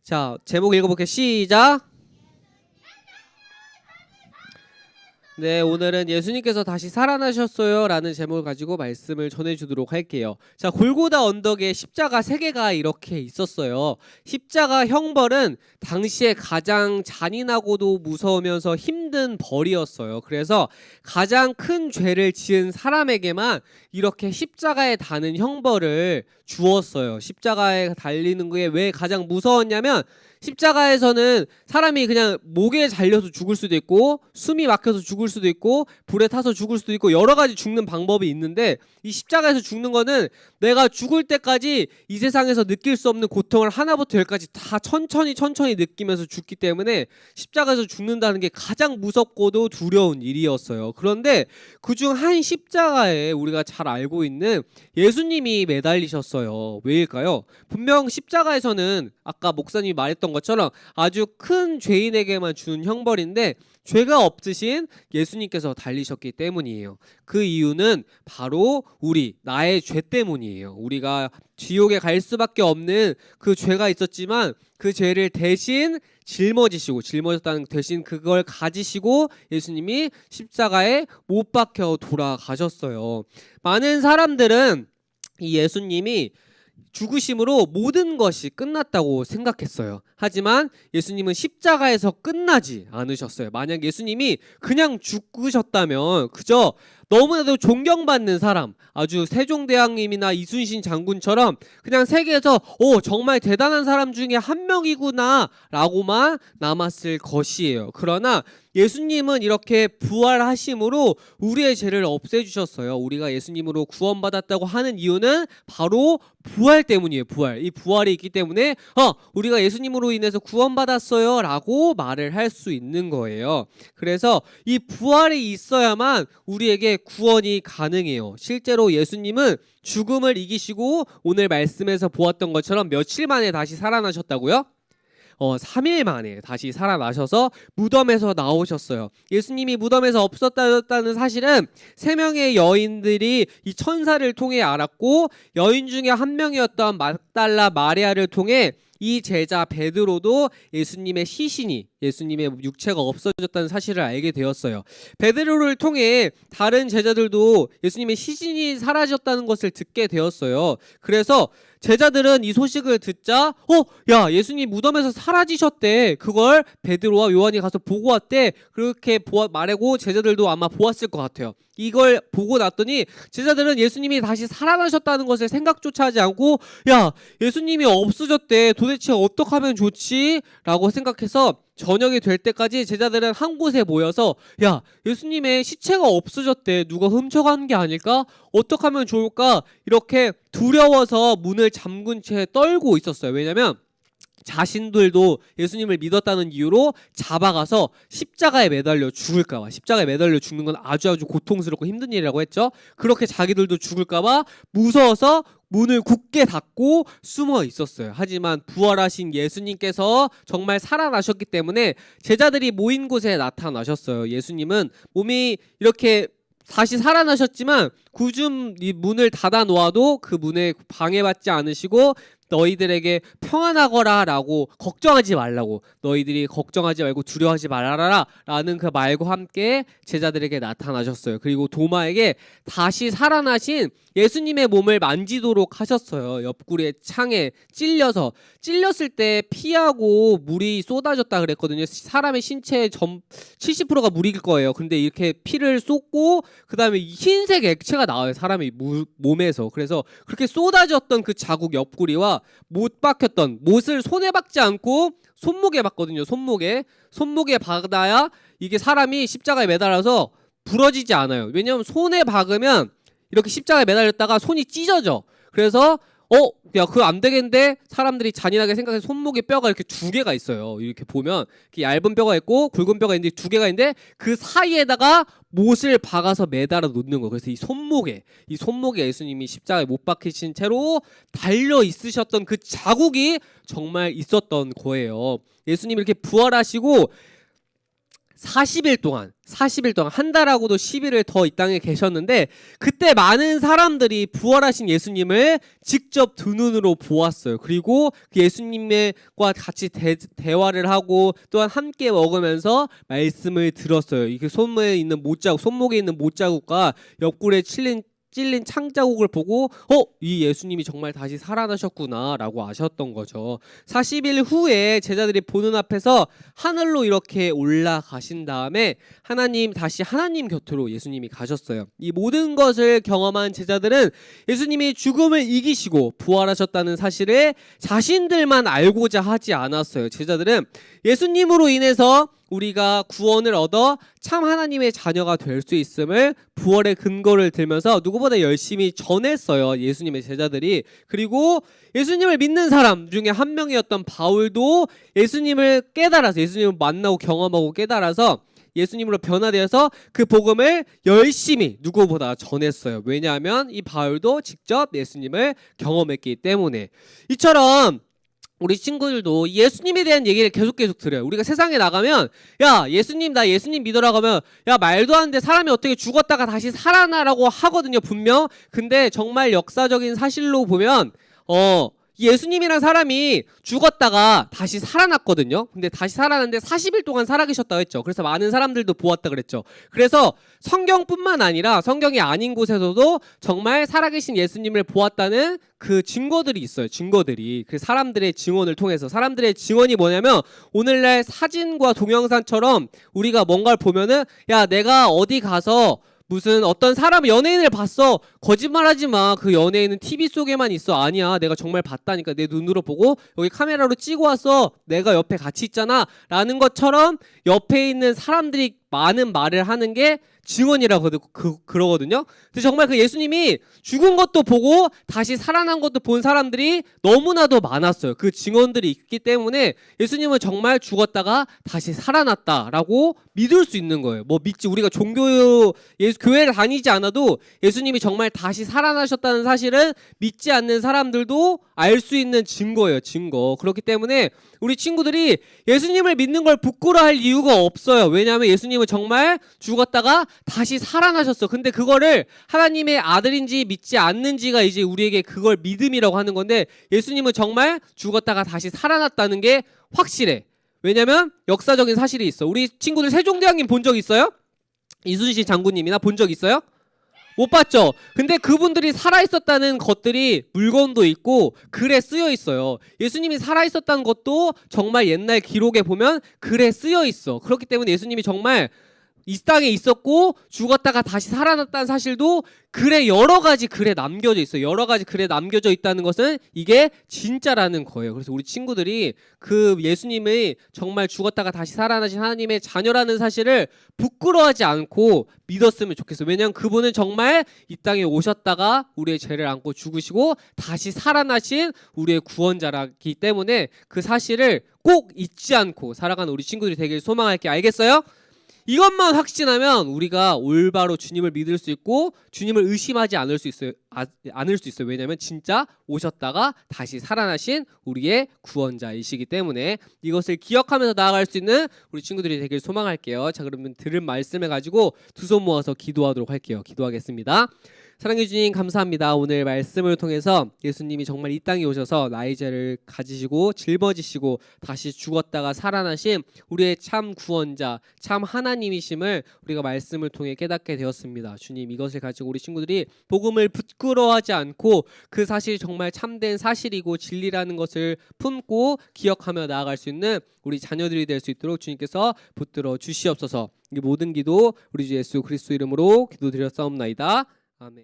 자, 제목 읽어볼게요. 시작. 네, 오늘은 예수님께서 다시 살아나셨어요 라는 제목을 가지고 말씀을 전해주도록 할게요. 자, 골고다 언덕에 십자가 3개가 이렇게 있었어요. 십자가 형벌은 당시에 가장 잔인하고도 무서우면서 힘든 벌이었어요. 그래서 가장 큰 죄를 지은 사람에게만 이렇게 십자가에 다는 형벌을 주었어요. 십자가에 달리는 게 왜 가장 무서웠냐면, 십자가에서는 사람이 그냥 목에 잘려서 죽을 수도 있고, 숨이 막혀서 죽을 수도 있고, 불에 타서 죽을 수도 있고, 여러 가지 죽는 방법이 있는데, 이 십자가에서 죽는 거는 내가 죽을 때까지 이 세상에서 느낄 수 없는 고통을 하나부터 열까지 다 천천히 느끼면서 죽기 때문에 십자가에서 죽는다는 게 가장 무섭고도 두려운 일이었어요. 그런데 그중 한 십자가에 우리가 잘 알고 있는 예수님이 매달리셨어요. 왜일까요? 분명 십자가에서는 아까 목사님이 말했던 것처럼 아주 큰 죄인에게만 주는 형벌인데, 죄가 없으신 예수님께서 달리셨기 때문이에요. 그 이유는 바로 나의 죄 때문이에요. 우리가 지옥에 갈 수밖에 없는 그 죄가 있었지만 그 죄를 대신 짊어졌다는 대신 그걸 가지시고 예수님이 십자가에 못 박혀 돌아가셨어요. 많은 사람들은 이 예수님이 죽으심으로 모든 것이 끝났다고 생각했어요. 하지만 예수님은 십자가에서 끝나지 않으셨어요. 만약 예수님이 그냥 죽으셨다면 그저 너무나도 존경받는 사람, 아주 세종대왕님이나 이순신 장군처럼 그냥 세계에서 정말 대단한 사람 중에 한 명이구나 라고만 남았을 것이에요. 그러나 예수님은 이렇게 부활하심으로 우리의 죄를 없애주셨어요. 우리가 예수님으로 구원받았다고 하는 이유는 바로 부활 때문이에요. 이 부활이 있기 때문에 우리가 예수님으로 인해서 구원받았어요 라고 말을 할 수 있는 거예요. 그래서 이 부활이 있어야만 우리에게 구원이 가능해요. 실제로 예수님은 죽음을 이기시고 오늘 말씀에서 보았던 것처럼 며칠 만에 다시 살아나셨다고요? 3일 만에 다시 살아나셔서 무덤에서 나오셨어요. 예수님이 무덤에서 없었다는 사실은 3명의 여인들이 이 천사를 통해 알았고, 여인 중에 한 명이었던 막달라 마리아를 통해 이 제자 베드로도 예수님의 육체가 없어졌다는 사실을 알게 되었어요. 베드로를 통해 다른 제자들도 예수님의 시신이 사라졌다는 것을 듣게 되었어요. 그래서 제자들은 이 소식을 듣자 야, 예수님 무덤에서 사라지셨대. 그걸 베드로와 요한이 가서 보고 왔대. 그렇게 말하고 제자들도 아마 보았을 것 같아요. 이걸 보고 났더니 제자들은 예수님이 다시 살아나셨다는 것을 생각조차 하지 않고, 야, 예수님이 없어졌대. 도대체 어떻게 하면 좋지? 라고 생각해서 저녁이 될 때까지 제자들은 한 곳에 모여서, 야, 예수님의 시체가 없어졌대. 누가 훔쳐간 게 아닐까? 어떻게 하면 좋을까? 이렇게 두려워서 문을 잠근 채 떨고 있었어요. 왜냐면 자신들도 예수님을 믿었다는 이유로 잡아가서 십자가에 매달려 죽을까봐. 십자가에 매달려 죽는 건 아주 고통스럽고 힘든 일이라고 했죠. 그렇게 자기들도 죽을까봐 무서워서 문을 굳게 닫고 숨어 있었어요. 하지만 부활하신 예수님께서 정말 살아나셨기 때문에 제자들이 모인 곳에 나타나셨어요. 예수님은 몸이 이렇게 다시 살아나셨지만 굳은 이 문을 닫아 놓아도 그 문에 방해받지 않으시고, 너희들에게 평안하거라 라고, 걱정하지 말라고, 너희들이 걱정하지 말고 두려워하지 말아라 라는 그 말과 함께 제자들에게 나타나셨어요. 그리고 도마에게 다시 살아나신 예수님의 몸을 만지도록 하셨어요. 옆구리에 창에 찔렸을 때 피하고 물이 쏟아졌다 그랬거든요. 사람의 신체의 70%가 물일 거예요. 근데 이렇게 피를 쏟고 그 다음에 흰색 액체가 나와요. 사람의 몸에서. 그래서 그렇게 쏟아졌던 그 자국, 옆구리와 못을 손에 박지 않고 손목에 박거든요. 손목에 박아야 이게 사람이 십자가에 매달아서 부러지지 않아요. 왜냐면 손에 박으면 이렇게 십자가에 매달렸다가 손이 찢어져. 그래서 야, 그거 안 되겠는데 사람들이 잔인하게 생각해서 손목에 뼈가 이렇게 2개가 있어요. 이렇게 보면 이렇게 얇은 뼈가 있고 굵은 뼈가 있는데 2개가 있는데 그 사이에다가 못을 박아서 매달아 놓는 거. 그래서 이 손목에 예수님이 십자가에 못 박히신 채로 달려 있으셨던 그 자국이 정말 있었던 거예요. 예수님이 이렇게 부활하시고 40일 동안 한 달하고도 10일을 더 이 땅에 계셨는데 그때 많은 사람들이 부활하신 예수님을 직접 두 눈으로 보았어요. 그리고 그 예수님과 같이 대화를 하고 또한 함께 먹으면서 말씀을 들었어요. 이게 손목에 있는 못자국과 옆구리에 찔린 창자국을 보고 이 예수님이 정말 다시 살아나셨구나 라고 아셨던 거죠. 40일 후에 제자들이 보는 앞에서 하늘로 이렇게 올라가신 다음에 다시 하나님 곁으로 예수님이 가셨어요. 이 모든 것을 경험한 제자들은 예수님이 죽음을 이기시고 부활하셨다는 사실을 자신들만 알고자 하지 않았어요. 제자들은 예수님으로 인해서 우리가 구원을 얻어 참 하나님의 자녀가 될 수 있음을 부활의 근거를 들면서 누구보다 열심히 전했어요. 예수님의 제자들이. 그리고 예수님을 믿는 사람 중에 한 명이었던 바울도 예수님을 만나고 경험하고 깨달아서 예수님으로 변화되어서 그 복음을 열심히 누구보다 전했어요. 왜냐하면 이 바울도 직접 예수님을 경험했기 때문에. 이처럼 우리 친구들도 예수님에 대한 얘기를 계속 들어요. 우리가 세상에 나가면 나 예수님 믿으라고 하면 말도 안 돼, 사람이 어떻게 죽었다가 다시 살아나라고 하거든요, 분명. 근데 정말 역사적인 사실로 보면 예수님이란 사람이 죽었다가 다시 살아났거든요. 근데 다시 살아났는데 40일 동안 살아계셨다고 했죠. 그래서 많은 사람들도 보았다 그랬죠. 그래서 성경뿐만 아니라 성경이 아닌 곳에서도 정말 살아계신 예수님을 보았다는 그 증거들이 있어요. 그 사람들의 증언을 통해서. 사람들의 증언이 뭐냐면 오늘날 사진과 동영상처럼 우리가 뭔가를 보면은 내가 어디 가서 무슨 어떤 사람 연예인을 봤어, 거짓말하지 마, 그 연예인은 TV 속에만 있어. 아니야, 내가 정말 봤다니까. 내 눈으로 보고 여기 카메라로 찍어 왔어, 내가 옆에 같이 있잖아 라는 것처럼 옆에 있는 사람들이 많은 말을 하는 게 증언이라고 그러거든요. 근데 정말 그 예수님이 죽은 것도 보고 다시 살아난 것도 본 사람들이 너무나도 많았어요. 그 증언들이 있기 때문에 예수님은 정말 죽었다가 다시 살아났다라고 믿을 수 있는 거예요. 우리가 교회를 다니지 않아도 예수님이 정말 다시 살아나셨다는 사실은 믿지 않는 사람들도 알 수 있는 증거예요. 그렇기 때문에 우리 친구들이 예수님을 믿는 걸 부끄러워할 이유가 없어요. 왜냐하면 예수님은 정말 죽었다가 다시 살아나셨어. 근데 그거를 하나님의 아들인지 믿지 않는지가 이제 우리에게 그걸 믿음이라고 하는 건데, 예수님은 정말 죽었다가 다시 살아났다는 게 확실해. 왜냐면 역사적인 사실이 있어. 우리 친구들 세종대왕님 본 적 있어요? 이순신 장군님이나 본 적 있어요? 못 봤죠? 근데 그분들이 살아있었다는 것들이 물건도 있고 글에 쓰여 있어요. 예수님이 살아있었다는 것도 정말 옛날 기록에 보면 글에 쓰여 있어. 그렇기 때문에 예수님이 정말 이 땅에 있었고 죽었다가 다시 살아났다는 사실도 여러 가지 글에 남겨져 있어요. 여러 가지 글에 남겨져 있다는 것은 이게 진짜라는 거예요. 그래서 우리 친구들이 그 예수님이 정말 죽었다가 다시 살아나신 하나님의 자녀라는 사실을 부끄러워하지 않고 믿었으면 좋겠어요. 왜냐하면 그분은 정말 이 땅에 오셨다가 우리의 죄를 안고 죽으시고 다시 살아나신 우리의 구원자라기 때문에 그 사실을 꼭 잊지 않고 살아가는 우리 친구들이 되길 소망할게. 알겠어요? 이것만 확신하면 우리가 올바로 주님을 믿을 수 있고 주님을 의심하지 않을 수 있어요. 왜냐하면 진짜 오셨다가 다시 살아나신 우리의 구원자이시기 때문에 이것을 기억하면서 나아갈 수 있는 우리 친구들이 되길 소망할게요. 자, 그러면 들은 말씀을 가지고 두 손 모아서 기도하도록 할게요. 기도하겠습니다. 사랑해 주님 감사합니다. 오늘 말씀을 통해서 예수님이 정말 이 땅에 오셔서 나의 죄를 가지시고 짊어지시고 다시 죽었다가 살아나신 우리의 참 구원자, 참 하나님이심을 우리가 말씀을 통해 깨닫게 되었습니다. 주님, 이것을 가지고 우리 친구들이 복음을 부끄러워하지 않고 그 사실이 정말 참된 사실이고 진리라는 것을 품고 기억하며 나아갈 수 있는 우리 자녀들이 될 수 있도록 주님께서 붙들어 주시옵소서. 이 모든 기도 우리 주 예수 그리스도 이름으로 기도드렸사옵나이다.